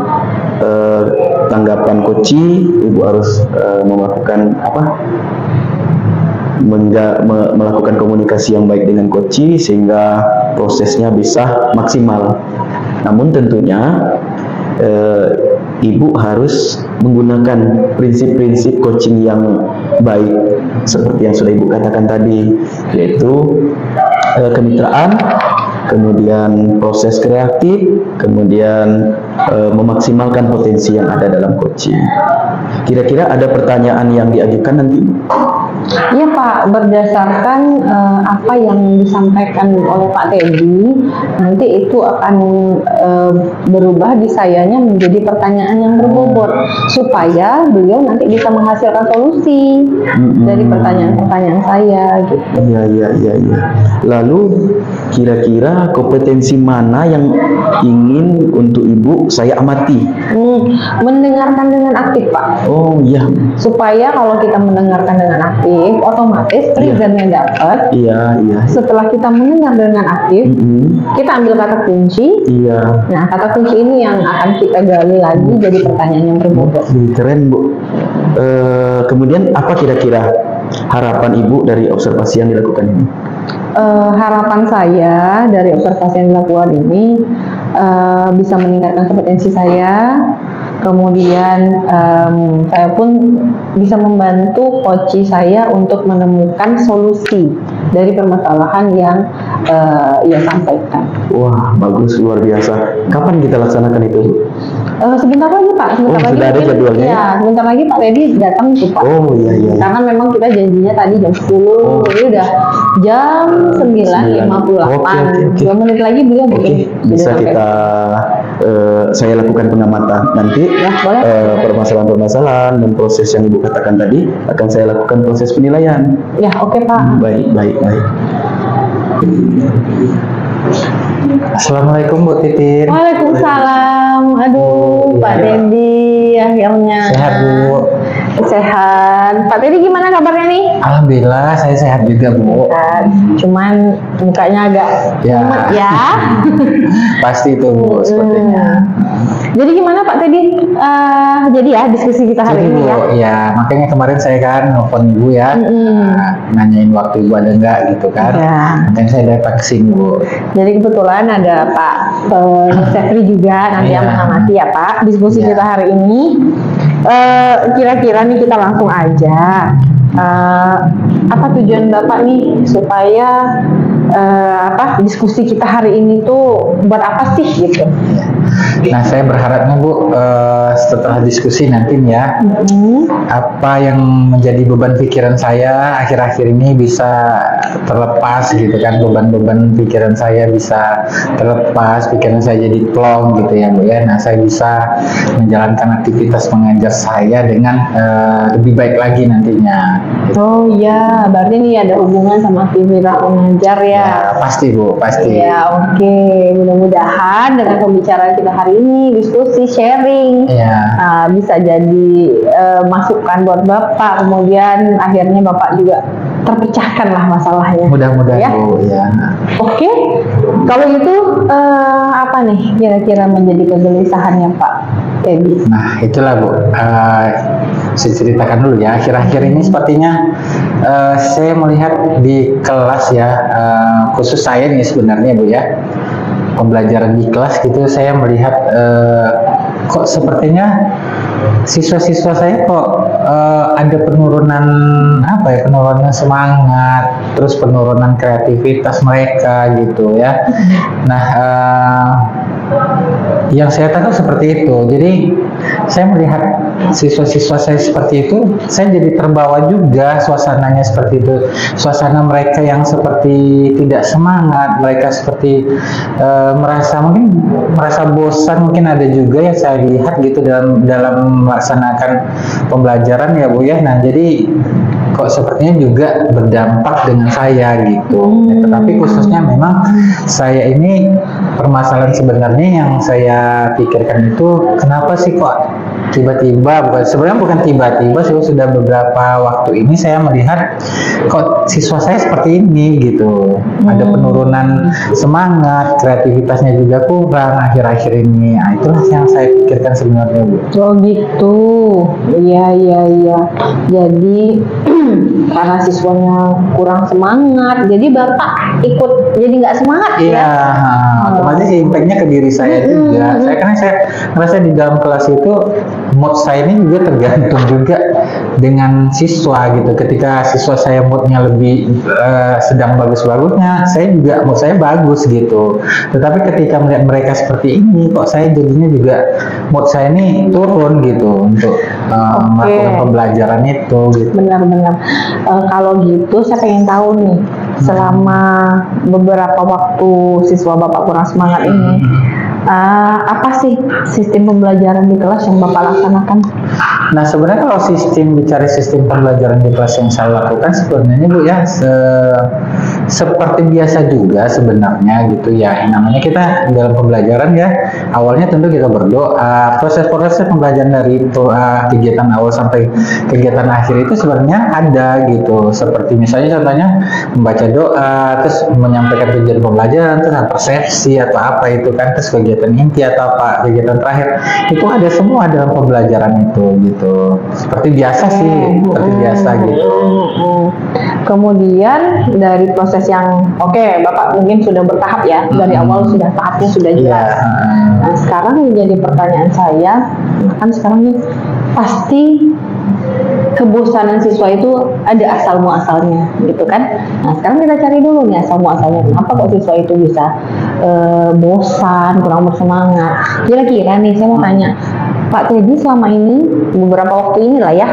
tanggapan coach, Ibu harus melakukan melakukan komunikasi yang baik dengan coach sehingga prosesnya bisa maksimal. Namun tentunya Ibu harus menggunakan prinsip-prinsip coaching yang baik seperti yang sudah Ibu katakan tadi, yaitu kemitraan, kemudian proses kreatif, kemudian memaksimalkan potensi yang ada dalam coaching. Kira-kira ada pertanyaan yang diajukan nanti? Iya Pak, berdasarkan apa yang disampaikan oleh Pak Teddy, nanti itu akan berubah di sayanya menjadi pertanyaan yang berbobot, supaya beliau nanti bisa menghasilkan solusi dari pertanyaan-pertanyaan saya. Gitu. Iya. Lalu kira-kira kompetensi mana yang ingin untuk Ibu saya amati? Mendengarkan dengan aktif Pak. Oh iya. Supaya kalau kita mendengarkan dengan aktif, otomatis triggernya dapat. Iya. Setelah kita mendengar dengan aktif, kita ambil kata kunci. Iya. Nah, kata kunci ini yang akan kita gali lagi jadi pertanyaan yang berbobot. Keren Bu. Kemudian apa kira-kira harapan Ibu dari observasi yang dilakukan ini? Harapan saya dari observasi yang dilakukan ini bisa meningkatkan kompetensi saya. Kemudian saya pun bisa membantu coach saya untuk menemukan solusi dari permasalahan yang ia sampaikan. Wah, bagus, luar biasa. Kapan kita laksanakan itu? Sebentar lagi Pak, sebentar lagi. Sudah ada jadwalnya? Ya, sebentar lagi Pak Teddy datang tuh Pak. Oh iya. Karena memang kita janjinya tadi jam 10, jadi udah jam 9.58. 2 menit lagi beliau Bisa kita saya lakukan pengamatan nanti. Ya, boleh. Permasalahan-permasalahan dan proses yang Ibu katakan tadi akan saya lakukan proses penilaian. Ya, oke Pak. Baik. Assalamualaikum Bu Titin. Waalaikumsalam. Aduh, Pak Teddy akhirnya. Sehat Bu. sehat. Pak Teddy gimana kabarnya nih? Alhamdulillah saya sehat juga Bu. Cuman mukanya agak Ya. mumet ya. Pasti itu Bu sepertinya. Jadi gimana Pak Teddy? Jadi ya diskusi kita hari Jadi ini Bu, ya. ya makanya kemarin saya kan nelfon Ibu ya, nanyain waktu Ibu ada nggak gitu kan. Ya. Makanya saya datang ke sini Bu. Jadi kebetulan ada Pak Sefri juga nanti Iya. yang mengamati ya Pak diskusi Iya. kita hari ini. Kira-kira nih kita langsung aja. Apa tujuan Bapak nih supaya diskusi kita hari ini tuh buat apa sih gitu? Nah saya berharapnya Bu, setelah diskusi nanti nih ya, apa yang menjadi beban pikiran saya akhir-akhir ini bisa terlepas gitu kan, beban-beban pikiran saya bisa terlepas, pikiran saya jadi plong gitu ya Bu ya. Nah saya bisa menjalankan aktivitas mengajar saya dengan lebih baik lagi nantinya. Oh iya, berarti ini ada hubungan sama aktivitas mengajar ya? Ya pasti Bu, pasti. Ya oke, mudah-mudahan dengan pembicaraan kita hari ini, diskusi, sharing, Ya. bisa jadi masukan buat Bapak, kemudian akhirnya Bapak juga terpecahkan lah masalahnya. Mudah-mudahan Ya. Bu ya. Oke, kalau gitu apa nih kira-kira menjadi kegelisahannya Pak Teddy? Nah itulah Bu, saya ceritakan dulu ya. Akhir-akhir ini sepertinya saya melihat di kelas ya, khusus saya nih sebenarnya Bu ya, pembelajaran di kelas gitu, saya melihat kok sepertinya siswa-siswa saya kok ada penurunan penurunan semangat, terus penurunan kreativitas mereka gitu ya. Nah yang saya tangkap seperti itu. Jadi saya melihat siswa-siswa saya seperti itu, saya jadi terbawa juga suasananya seperti itu. Suasana mereka yang seperti tidak semangat, mereka seperti merasa bosan, mungkin ada juga yang saya lihat gitu dalam melaksanakan pembelajaran ya Bu ya. Nah jadi kok sepertinya juga berdampak dengan saya gitu. Tetapi khususnya memang saya ini permasalahan sebenarnya yang saya pikirkan itu, kenapa sih kok tiba-tiba, sebenarnya bukan tiba-tiba, sudah beberapa waktu ini saya melihat kok siswa saya seperti ini gitu. Ada penurunan semangat, kreativitasnya juga kurang akhir-akhir ini. Nah, itulah yang saya pikirkan sebenarnya Bu. Oh gitu, iya. Jadi karena siswanya kurang semangat, jadi Bapak ikut jadi nggak semangat Iya, ya? otomatis impact-nya ke diri saya juga. Karena saya merasa di dalam kelas itu mood saya ini juga tergantung juga dengan siswa gitu. Ketika siswa saya moodnya lebih sedang bagus-bagusnya, saya juga mood saya bagus gitu. Tetapi ketika melihat mereka seperti ini, kok saya jadinya juga mood saya ini turun gitu untuk melakukan pembelajaran itu gitu. Benar-benar. Kalau gitu saya pengen tahu nih, selama beberapa waktu siswa Bapak kurang semangat ini, apa sih sistem pembelajaran di kelas yang Bapak laksanakan? Nah sebenarnya kalau bicara sistem pembelajaran di kelas yang saya lakukan sebenarnya Bu ya, seperti biasa juga sebenarnya gitu ya. Namanya kita dalam pembelajaran ya, awalnya tentu kita berdoa, proses-proses pembelajaran dari kegiatan awal sampai kegiatan akhir itu sebenarnya ada gitu. Seperti misalnya contohnya membaca doa, terus menyampaikan tujuan pembelajaran, terus persepsi atau apa itu kan, terus kegiatan inti atau apa, kegiatan terakhir, itu ada semua dalam pembelajaran itu gitu. Seperti biasa sih, seperti biasa gitu. Kemudian dari proses yang Bapak mungkin sudah bertahap ya, dari awal sudah tahapnya sudah jelas. Nah sekarang menjadi pertanyaan saya, kan sekarang nih pasti kebosanan siswa itu ada asal muasalnya gitu kan. Nah sekarang kita cari dulu nih asal muasalnya, kenapa kok siswa itu bisa bosan, kurang bersemangat. Kira-kira nih saya mau tanya Pak Teddy, selama ini beberapa waktu inilah ya,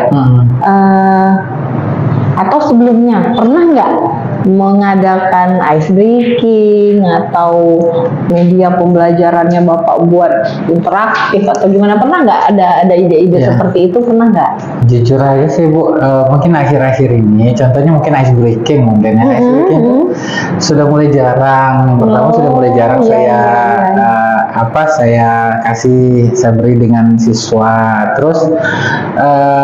atau sebelumnya pernah nggak mengadakan ice breaking atau media pembelajarannya Bapak buat interaktif atau gimana, pernah nggak ada ide-ide seperti itu, pernah nggak? Jujur aja sih Bu, mungkin akhir-akhir ini contohnya mungkin ice breaking mungkin ya. Ice breaking itu sudah mulai jarang. Pertama sudah mulai jarang saya saya beri dengan siswa. Terus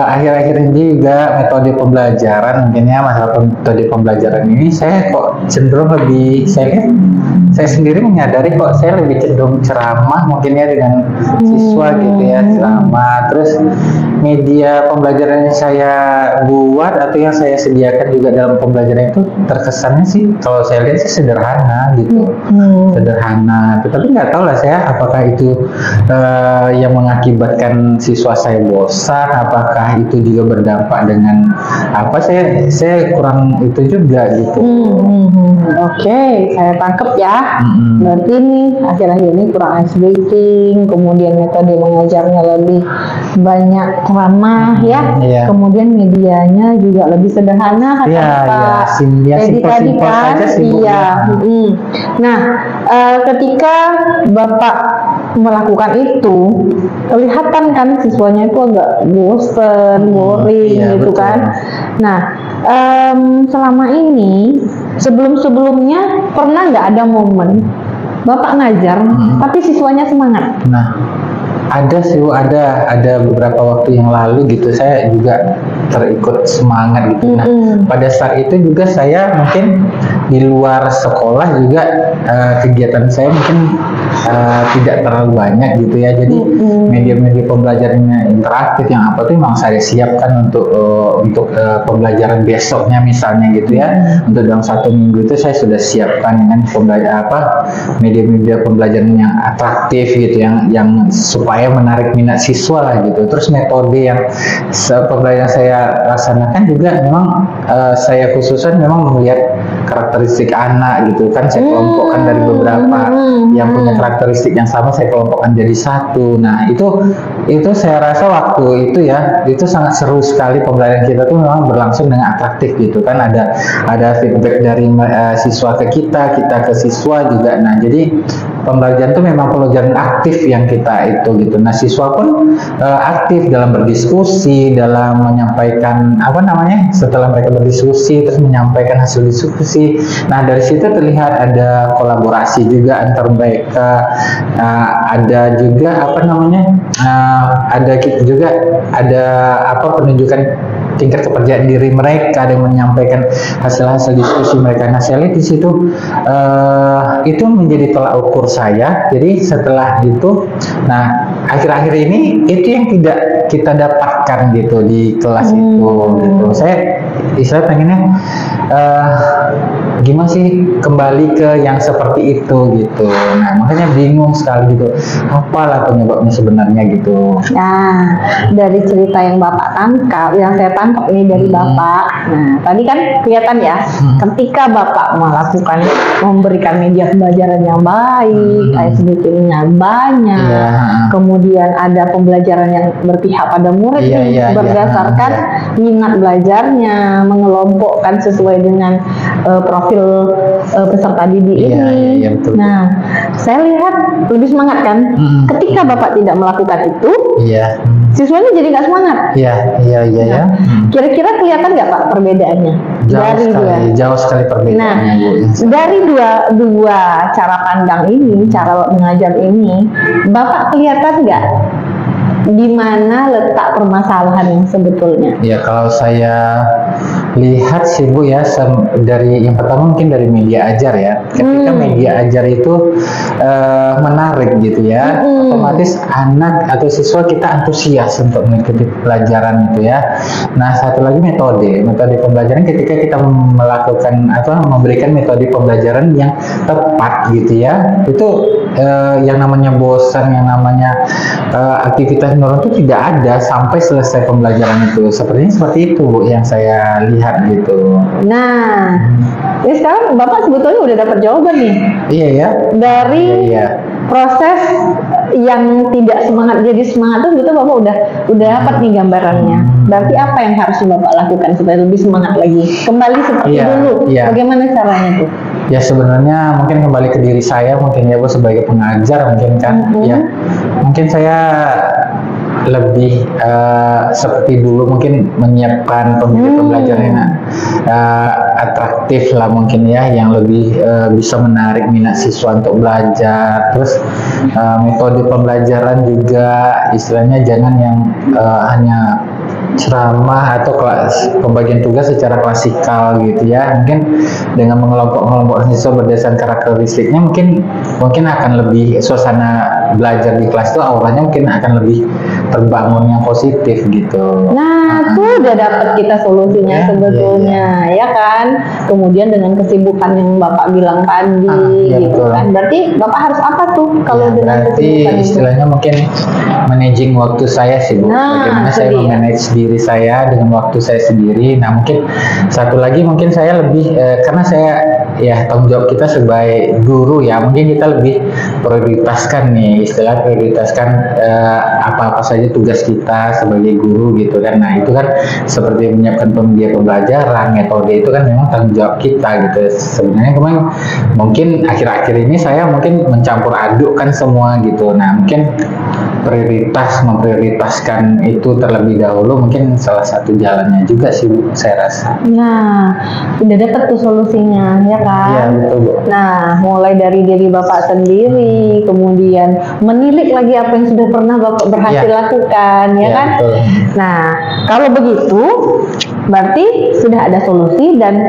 akhir-akhir ini juga metode pembelajaran, mungkin ya masalah metode pembelajaran ini saya kok cenderung lebih, saya sendiri menyadari kok saya lebih cenderung ceramah mungkin ya dengan siswa gitu ya, ceramah. Terus media pembelajaran yang saya buat atau yang saya sediakan juga dalam pembelajaran itu terkesannya sih kalau saya lihat sih sederhana gitu, sederhana. Tetapi nggak tahu lah saya apakah itu yang mengakibatkan siswa saya bosan, apakah itu juga berdampak dengan apa, saya kurang itu juga gitu. Oke, saya tangkap ya. Berarti nih akhir-akhir ini kurang ice breaking, kemudian metode mengajarnya lebih banyak ceramah ya, kemudian medianya juga lebih sederhana kata Pak Teddy tadi kan. Nah, ketika Bapak melakukan itu, kelihatan kan siswanya itu agak bosen, boring gitu betul. kan. Nah, selama ini sebelum-sebelumnya pernah nggak ada momen Bapak ngajar tapi siswanya semangat? Nah, ada sih, ada beberapa waktu yang lalu gitu saya juga terikut semangat gitu. Nah, pada saat itu juga saya mungkin di luar sekolah juga kegiatan saya mungkin tidak terlalu banyak gitu ya. Jadi media-media pembelajarannya interaktif yang apa tuh memang saya siapkan untuk pembelajaran besoknya misalnya gitu ya. Untuk dalam 1 minggu itu saya sudah siapkan dengan media-media pembelajaran yang atraktif gitu, yang supaya menarik minat siswa lah gitu. Terus metode yang pembelajaran saya laksanakan juga memang saya khususkan memang melihat karakteristik anak gitu kan. Saya kelompokkan dari beberapa yang punya karakteristik yang sama, saya kelompokkan jadi satu. Nah itu saya rasa waktu itu ya, itu sangat seru sekali. Pembelajaran kita tuh memang berlangsung dengan atraktif gitu kan. Ada feedback dari siswa ke kita ke siswa juga. Nah jadi pembelajaran itu memang pembelajaran aktif yang kita itu gitu. Nah siswa pun aktif dalam berdiskusi, dalam menyampaikan setelah mereka berdiskusi terus menyampaikan hasil diskusi. Nah dari situ terlihat ada kolaborasi juga antar mereka, ada juga penunjukan tingkat kepercayaan diri mereka dan menyampaikan hasil-hasil diskusi mereka. Nah saya lihat di situ itu menjadi tolak ukur saya. Jadi setelah itu, nah akhir-akhir ini itu yang tidak kita dapatkan gitu di kelas itu gitu. Saya pengennya gimana sih kembali ke yang seperti itu gitu. Nah makanya bingung sekali gitu, apalah penyebabnya sebenarnya gitu. Nah dari cerita yang Bapak tangkap, yang saya tangkap ini dari Bapak, nah tadi kan kelihatan ya, ketika Bapak memberikan media pembelajaran yang baik, ICT-nya banyak, kemudian ada pembelajaran yang berpihak pada murid berdasarkan minat belajarnya, mengelompokkan sesuai dengan profil peserta didik ini. Nah, saya lihat lebih semangat kan. Ketika Bapak tidak melakukan itu, siswanya jadi nggak semangat. Kira-kira kelihatan nggak Pak perbedaannya? Jauh sekali perbedaannya. Nah, dari dua cara pandang ini, cara mengajar ini, Bapak kelihatan nggak di mana letak permasalahan yang sebetulnya? Ya kalau saya lihat sih Bu ya, dari yang pertama mungkin dari media ajar ya. Ketika media ajar itu menarik gitu ya, otomatis anak atau siswa kita antusias untuk mengikuti pelajaran itu ya. Nah satu lagi metode pembelajaran, ketika kita melakukan atau memberikan metode pembelajaran yang tepat gitu ya, itu yang namanya bosan, yang namanya aktivitas menurun itu tidak ada sampai selesai pembelajaran itu. Sepertinya seperti itu Bu yang saya lihat gitu. Nah, ini sekarang Bapak sebetulnya udah dapat jawaban nih. Iya ya. Dari proses yang tidak semangat jadi semangat itu sebetulnya Bapak udah dapat nih gambarannya. Berarti apa yang harus Bapak lakukan supaya lebih semangat lagi? Kembali seperti dulu. Bagaimana caranya tuh? Ya sebenarnya mungkin kembali ke diri saya mungkin ya Bu, sebagai pengajar mungkin kan ya. Mungkin saya lebih seperti dulu mungkin menyiapkan pembelajaran atraktif lah mungkin ya, yang lebih bisa menarik minat siswa untuk belajar. Terus metode pembelajaran juga istilahnya jangan yang hanya ceramah atau kelas pembagian tugas secara klasikal gitu ya. Mungkin dengan mengelompok siswa berdasarkan karakteristiknya mungkin akan lebih, suasana belajar di kelas itu auranya mungkin akan lebih terbangun yang positif gitu. Nah, itu udah dapat kita solusinya Ya, sebetulnya, ya kan? Kemudian dengan kesibukan yang Bapak bilang tadi, Ya, gitu betul. kan? Berarti Bapak harus apa tuh kalau Ya, dengan berarti kesibukan itu? istilahnya mungkin managing waktu saya sih Bu. Nah, Bagaimana saya itu dia. memanage diri saya dengan waktu saya sendiri. Nah, mungkin satu lagi mungkin saya lebih karena saya ya tanggung jawab kita sebagai guru ya, mungkin kita lebih prioritaskan nih, istilah prioritaskan apa-apa saja tugas kita sebagai guru gitu kan. Nah, itu kan seperti menyiapkan pembelajaran, metode itu kan memang tanggung jawab kita gitu. Sebenarnya kemarin mungkin akhir-akhir ini saya mungkin mencampur adukkan semua gitu. Nah, mungkin memprioritaskan itu terlebih dahulu mungkin salah satu jalannya juga sih Bu, saya rasa. Nah, udah dapat tuh solusinya, ya kan? Iya, betul Bu. Nah, mulai dari diri Bapak sendiri, kemudian menilik lagi apa yang sudah pernah Bapak berhasil Iya. lakukan, ya Iya, kan? betul. Nah, kalau begitu, berarti sudah ada solusi dan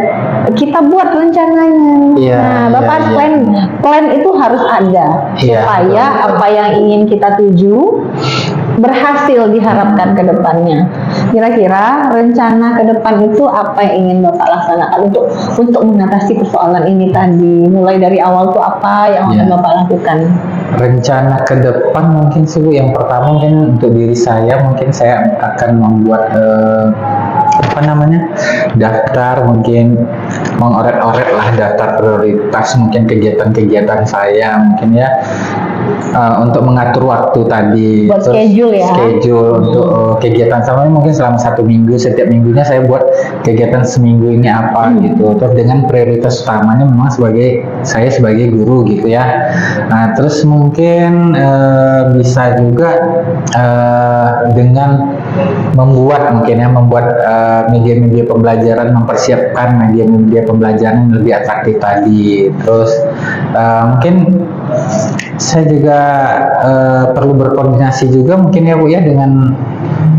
kita buat rencananya. Iya, Nah, Bapak iya, harus iya. plan itu harus ada Iya, supaya betul, betul. apa yang ingin kita tuju berhasil diharapkan ke depannya. Kira-kira rencana ke depan itu apa yang ingin Bapak laksanakan untuk mengatasi persoalan ini tadi? Mulai dari awal tuh apa yang akan Iya. Bapak lakukan? Rencana ke depan mungkin sih Bu, yang pertama mungkin untuk diri saya mungkin saya akan membuat daftar, mungkin mengoret-oret lah daftar prioritas mungkin kegiatan-kegiatan saya mungkin ya, untuk mengatur waktu tadi. Buat Terus schedule ya. schedule untuk kegiatan sama mungkin selama 1 minggu, setiap minggunya saya buat kegiatan seminggu ini apa gitu. Terus dengan prioritas utamanya memang saya sebagai guru gitu ya. Nah, terus mungkin bisa juga dengan membuat media-media pembelajaran, mempersiapkan media-media pembelajaran yang lebih atraktif tadi. Terus mungkin saya juga perlu berkoordinasi juga mungkin ya Bu ya dengan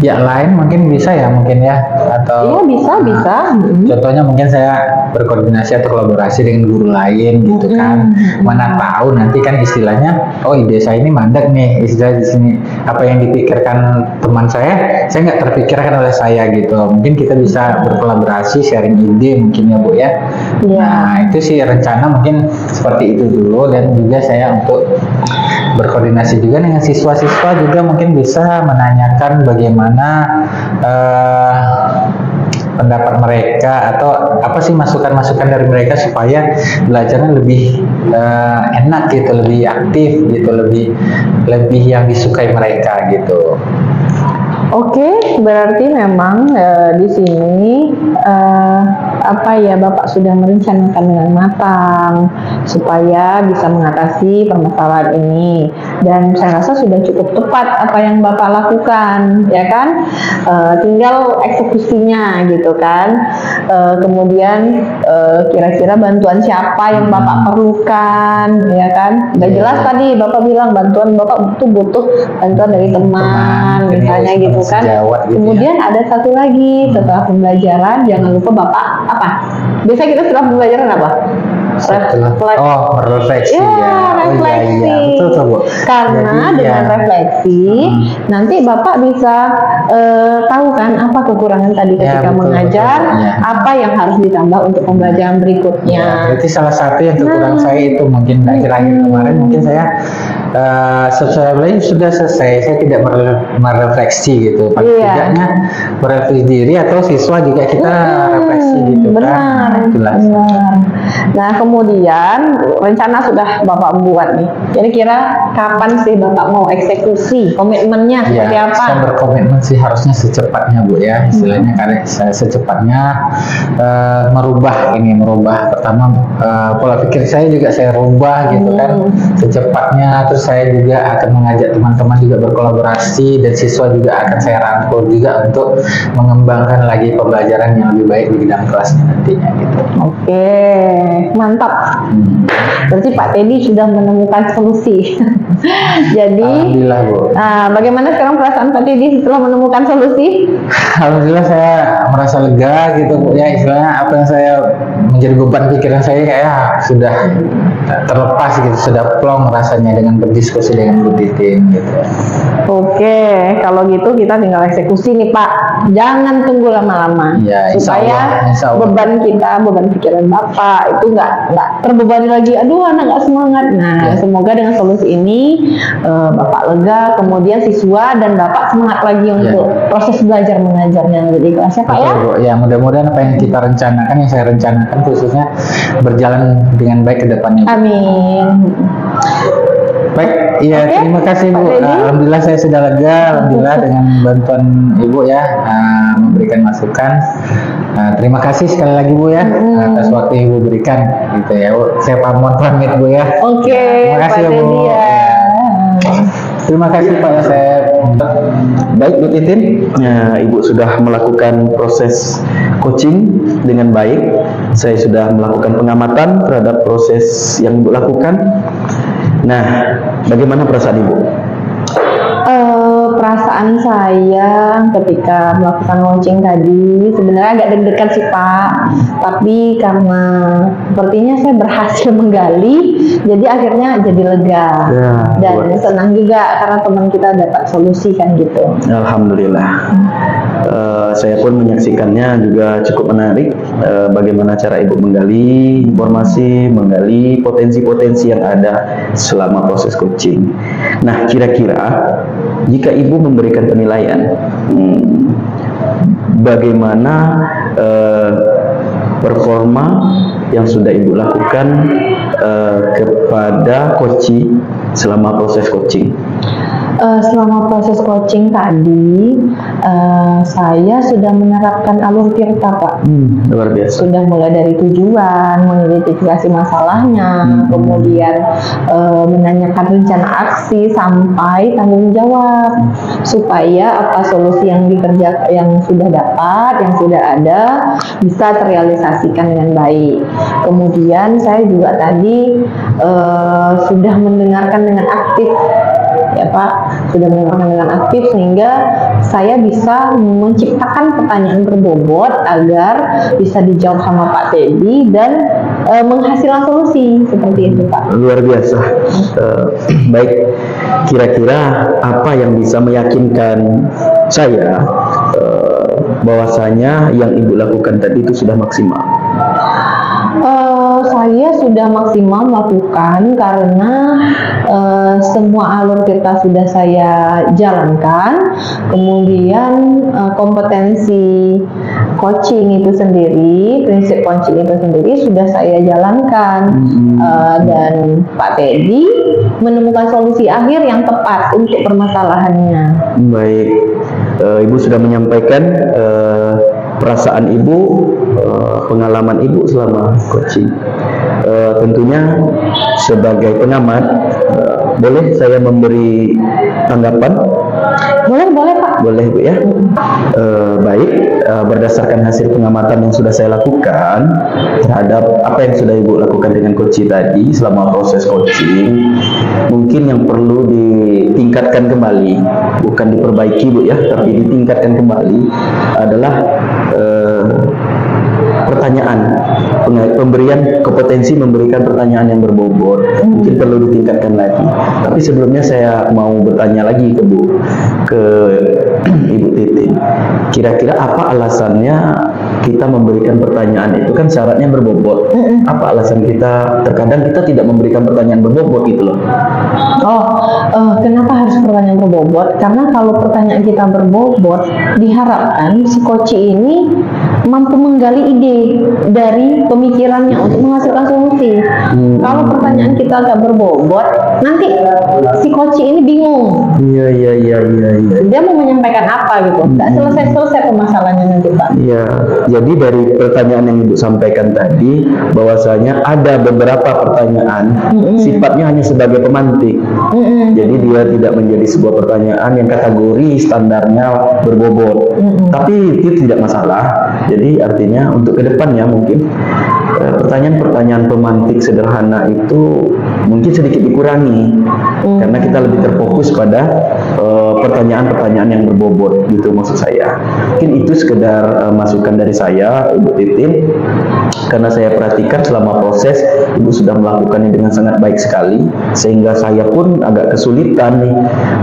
pihak lain, mungkin bisa ya mungkin ya, atau Iya, bisa. contohnya mungkin saya berkoordinasi atau kolaborasi dengan guru lain gitu kan. Mana tahu nanti kan istilahnya, oh ide saya ini mandek nih, istilah di sini apa yang dipikirkan teman saya nggak terpikirkan oleh saya gitu. Mungkin kita bisa berkolaborasi, sharing ide mungkin ya Bu ya. Iya. Nah, itu sih rencana mungkin seperti itu dulu. Dan juga saya untuk berkoordinasi juga dengan siswa-siswa juga mungkin bisa menanyakan bagaimana pendapat mereka atau apa sih masukan-masukan dari mereka supaya belajarnya lebih enak gitu, lebih aktif gitu, lebih yang disukai mereka gitu. Oke, berarti memang di sini Bapak sudah merencanakan dengan matang supaya bisa mengatasi permasalahan ini, dan saya rasa sudah cukup tepat apa yang Bapak lakukan, ya kan? Tinggal eksekusinya gitu kan. Kemudian kira-kira bantuan siapa yang Bapak perlukan, ya kan? Udah jelas tadi Bapak bilang bantuan Bapak butuh bantuan dari teman misalnya gitu kan. Sejawat gitu Kemudian ada satu lagi, setelah pembelajaran jangan lupa Bapak apa? Biasanya kita setelah pembelajaran apa? Merefleksi Ya, ya. refleksi. Iya, betul tuh Bu. Karena Jadi, dengan ya. refleksi nanti Bapak bisa tahu kan apa kekurangan tadi Ya, ketika betul, mengajar, betul. Ya. apa yang harus ditambah untuk pembelajaran Ya, berikutnya. berarti salah satu yang kekurangan saya itu mungkin akhir-akhir kemarin mungkin saya sebenarnya sudah selesai, saya tidak merefleksi gitu. Paling Iya. tidaknya merefleksi diri atau siswa juga kita refleksi gitu benar, kan. Jelas. benar. Nah, kemudian rencana sudah Bapak buat nih. Kira-kira kapan sih Bapak mau eksekusi? Komitmennya seperti Ya, apa? saya berkomitmen sih harusnya secepatnya Bu ya, istilahnya karena saya secepatnya merubah pertama pola pikir saya juga saya rubah gitu kan secepatnya. Terus terus saya juga akan mengajak teman-teman juga berkolaborasi, dan siswa juga akan saya rangkul juga untuk mengembangkan lagi pembelajaran yang lebih baik di bidang kelasnya nantinya gitu. Oke, mantap. Berarti Pak Teddy sudah menemukan solusi. Jadi, Alhamdulillah Bu. bagaimana sekarang perasaan Pak Teddy setelah menemukan solusi? Alhamdulillah saya merasa lega gitu Bu ya, istilahnya apa yang saya menjadi beban pikiran saya kayak sudah terlepas gitu, sudah plong rasanya dengan berdiskusi dengan Bu Titin gitu. Oke, kalau gitu kita tinggal eksekusi nih Pak. Jangan tunggu lama-lama, Ya, insya supaya Allah. beban kita, beban pikiran Bapak itu nggak terbebani lagi. Aduh, anak nggak semangat. Nah, semoga dengan solusi ini Bapak lega, kemudian siswa dan Bapak semangat lagi untuk proses belajar mengajarnya lebih ikhlas ya Pak ya. Betul, Bu. Ya mudah-mudahan apa yang kita rencanakan, yang saya rencanakan khususnya berjalan dengan baik ke depannya. Amin. Baik, iya Oke, terima kasih Bu. Pak Teddy. Alhamdulillah saya sudah lega, alhamdulillah dengan bantuan Ibu ya memberikan masukan. Terima kasih sekali lagi Bu ya atas waktu yang Ibu berikan gitu ya Bu. Saya pamit Bu ya. Oke, Terima kasih Pak ya, Bu. Teddy ya. Terima kasih Pak ya, saya Baik Bu Titin, Ibu sudah melakukan proses coaching dengan baik. Saya sudah melakukan pengamatan terhadap proses yang Ibu lakukan. Nah, bagaimana perasaan Ibu? Perasaan saya ketika melakukan launching tadi sebenarnya agak deg-degan sih Pak, tapi karena sepertinya saya berhasil menggali, jadi akhirnya jadi lega Ya, dan luar biasa. senang juga karena teman kita dapat solusi kan gitu. Alhamdulillah. Saya pun menyaksikannya juga cukup menarik. Bagaimana cara Ibu menggali informasi, menggali potensi-potensi yang ada selama proses coaching. Nah, kira-kira jika Ibu memberikan penilaian, bagaimana performa yang sudah Ibu lakukan kepada coachee selama proses coaching? Selama proses coaching tadi, saya sudah menerapkan alur tirta Pak. Luar biasa. Sudah mulai dari tujuan, mengidentifikasi masalahnya, kemudian menanyakan rencana aksi sampai tanggung jawab, supaya apa solusi yang yang sudah dapat, yang sudah ada bisa terrealisasikan dengan baik. Kemudian saya juga tadi sudah mendengarkan dengan aktif ya Pak, sudah mendengarkan dengan aktif sehingga saya bisa menciptakan pertanyaan berbobot agar bisa dijawab sama Pak Teddy dan menghasilkan solusi seperti itu Pak. Luar biasa. Baik, kira-kira apa yang bisa meyakinkan saya bahwasanya yang Ibu lakukan tadi itu sudah maksimal? Saya sudah maksimal melakukan karena semua alur kita sudah saya jalankan, kemudian kompetensi coaching itu sendiri, prinsip coaching itu sendiri sudah saya jalankan, dan Pak Teddy menemukan solusi akhir yang tepat untuk permasalahannya. Baik, Ibu sudah menyampaikan perasaan Ibu, pengalaman Ibu selama coaching. Tentunya sebagai pengamat, boleh saya memberi tanggapan? Boleh Pak. Boleh Bu ya. Baik, berdasarkan hasil pengamatan yang sudah saya lakukan terhadap apa yang sudah Ibu lakukan dengan coaching tadi selama proses coaching, mungkin yang perlu ditingkatkan kembali, bukan diperbaiki Bu ya, tapi ditingkatkan kembali adalah pertanyaan, pemberian kompetensi memberikan pertanyaan yang berbobot, mungkin perlu ditingkatkan lagi. Tapi sebelumnya saya mau bertanya lagi ke Ibu Titin, kira-kira apa alasannya kita memberikan pertanyaan itu? Kan syaratnya berbobot. Apa alasan kita terkadang kita tidak memberikan pertanyaan berbobot gitu loh? Kenapa harus pertanyaan berbobot? Karena kalau pertanyaan kita berbobot, diharapkan si coachee ini mampu menggali ide dari pemikirannya untuk menghasilkan solusi. Kalau pertanyaan kita agak berbobot, nanti si coachee ini bingung. Iya. Dia mau menyampaikan apa gitu, nggak selesai permasalahannya nanti Pak. Iya, Jadi dari pertanyaan yang Ibu sampaikan tadi, bahwasanya ada beberapa pertanyaan sifatnya hanya sebagai pemantik. Jadi dia tidak menjadi sebuah pertanyaan yang kategori standarnya berbobot. Tapi itu tidak masalah. Jadi artinya untuk kedepannya mungkin pertanyaan-pertanyaan pemantik sederhana itu mungkin sedikit dikurangi, karena kita lebih terfokus pada pertanyaan-pertanyaan yang berbobot gitu maksud saya. Mungkin itu sekedar masukan dari saya, Ibu Titin, karena saya perhatikan selama proses Ibu sudah melakukannya dengan sangat baik sekali, sehingga saya pun agak kesulitan nih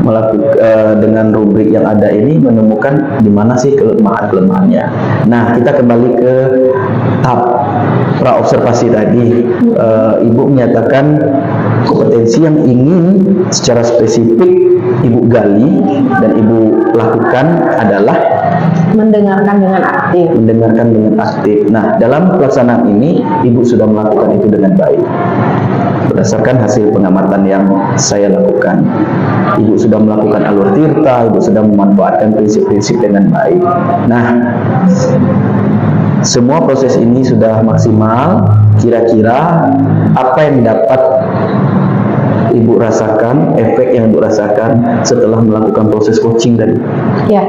melakukan dengan rubrik yang ada ini menemukan di mana sih kelemahan-kelemahannya. Nah, kita kembali ke tahap pra-observasi tadi. Ibu menyatakan kompetensi yang ingin secara spesifik Ibu gali dan Ibu lakukan adalah mendengarkan dengan aktif. Mendengarkan dengan aktif. Nah, dalam pelaksanaan ini Ibu sudah melakukan itu dengan baik. Berdasarkan hasil pengamatan yang saya lakukan, Ibu sudah melakukan alur tirta, Ibu sudah memanfaatkan prinsip-prinsip dengan baik. Nah, semua proses ini sudah maksimal. Kira-kira apa yang dapat Ibu rasakan, efek yang Ibu rasakan setelah melakukan proses coaching tadi? Ya,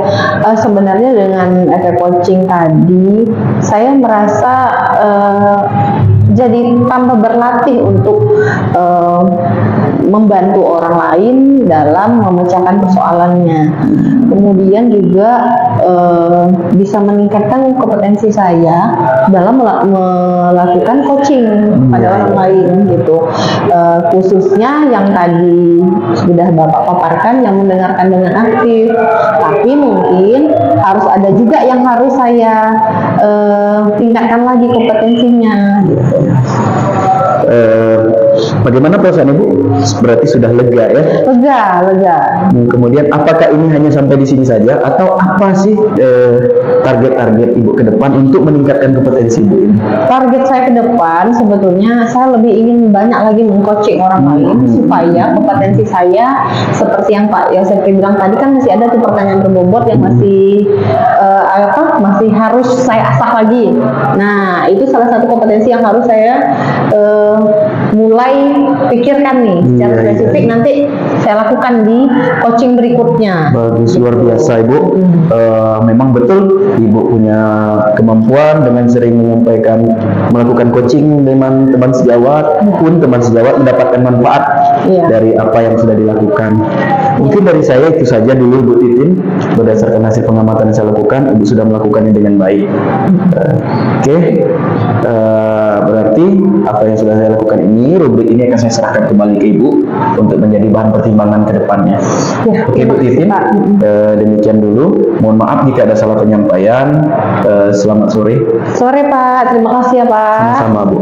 sebenarnya dengan efek coaching tadi, saya merasa jadi tambah berlatih untuk membantu orang lain dalam memecahkan persoalannya. Kemudian juga bisa meningkatkan kompetensi saya dalam melakukan coaching pada orang lain gitu. Khususnya yang tadi sudah Bapak paparkan, yang mendengarkan dengan aktif. Tapi mungkin harus ada juga yang harus saya tingkatkan lagi kompetensinya. Bagaimana perasaan Ibu? Berarti sudah lega ya? Lega. Kemudian apakah ini hanya sampai di sini saja, atau apa sih target-target Ibu ke depan untuk meningkatkan kompetensi Ibu ini? Target saya ke depan sebetulnya saya lebih ingin banyak lagi meng-coaching orang lain supaya kompetensi saya seperti yang Pak Yosef bilang tadi, kan masih ada tuh pertanyaan berbobot yang masih harus saya asah lagi. Nah, itu salah satu kompetensi yang harus saya mulai pikirkan nih secara spesifik. Nanti saya lakukan di coaching berikutnya. Bagus, luar biasa Ibu. Memang betul Ibu punya kemampuan dengan sering menyampaikan, melakukan coaching dengan teman sejawat, pun teman sejawat mendapatkan manfaat dari apa yang sudah dilakukan. Mungkin dari saya itu saja dulu Bu Titin. Berdasarkan hasil pengamatan yang saya lakukan, Ibu sudah melakukannya dengan baik. Oke. Berarti apa yang sudah saya lakukan ini, rubrik ini akan saya serahkan kembali ke Ibu untuk menjadi bahan pertimbangan ke depannya. Oke Bu Titin, demikian dulu. Mohon maaf jika ada salah penyampaian. Selamat sore. Sore Pak, terima kasih ya Pak. Sama-sama Bu.